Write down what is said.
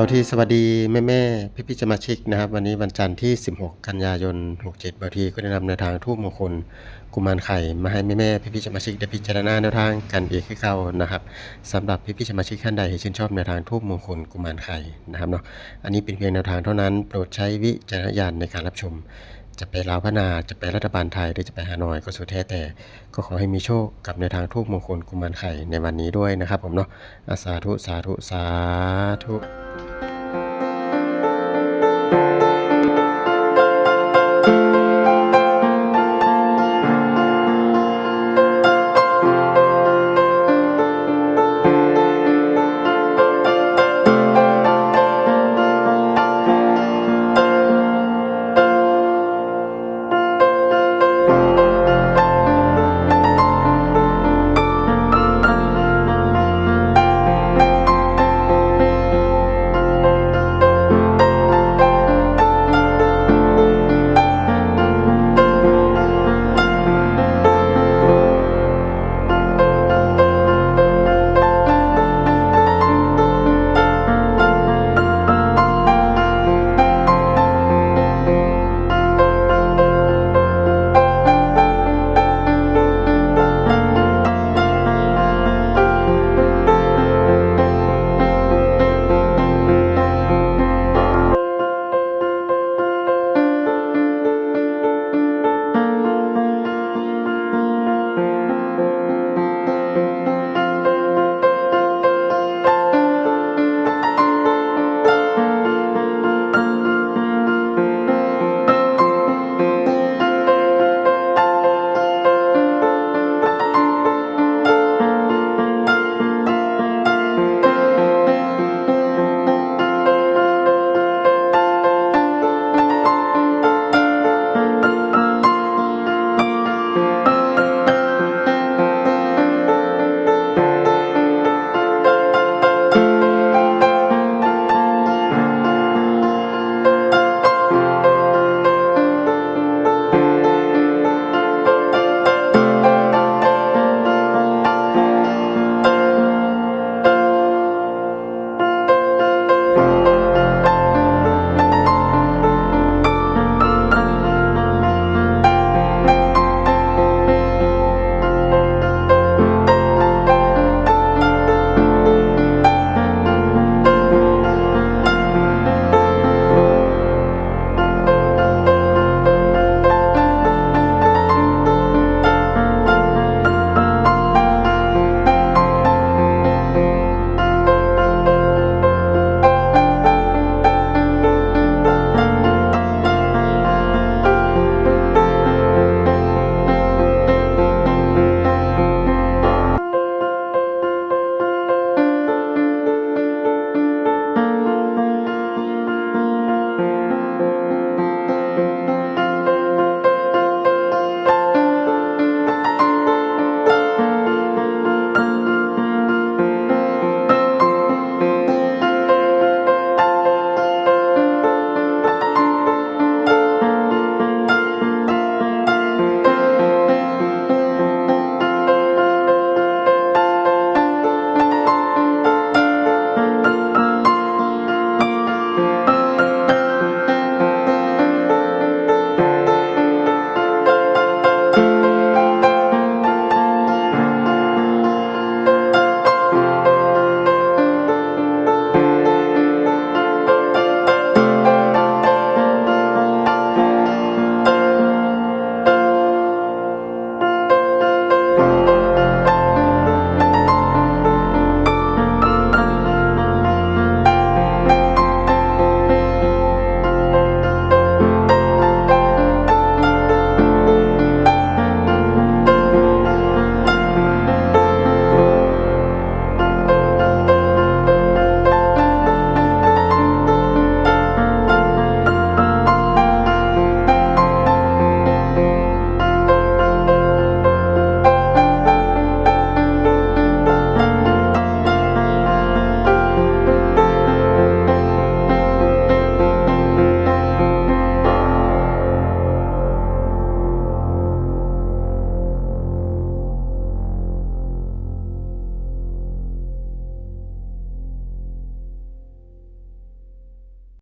าทีสวัสดีแม่พี่สมาชิกนะครับวันนี้วันจันทร์ที่16กันยายน67บาทีก็ได้นำแนวทางทูปมงคลกุมารไข่มาให้แม่พี่สมาชิกได้พิจารณาแนวทางกันอีกคือเก่านะครับสำหรับพี่สมาชิกท่านใดที่ชื่นชอบแนวทางทูปมงคลกุมารไข่นะครับเนาะอันนี้เป็นเพียงแนวทางเท่านั้นโปรดใช้วิจารณญาณในการรับชมจะไปลาวพนาจะไปรัฐบาลไทยหรือจะไปฮานอยก็สุดแท้แต่ก็ขอให้มีโชคกับในทางทูปมงคลกุมารไข่ในวันนี้ด้วยนะครับผมเนาะสาธุ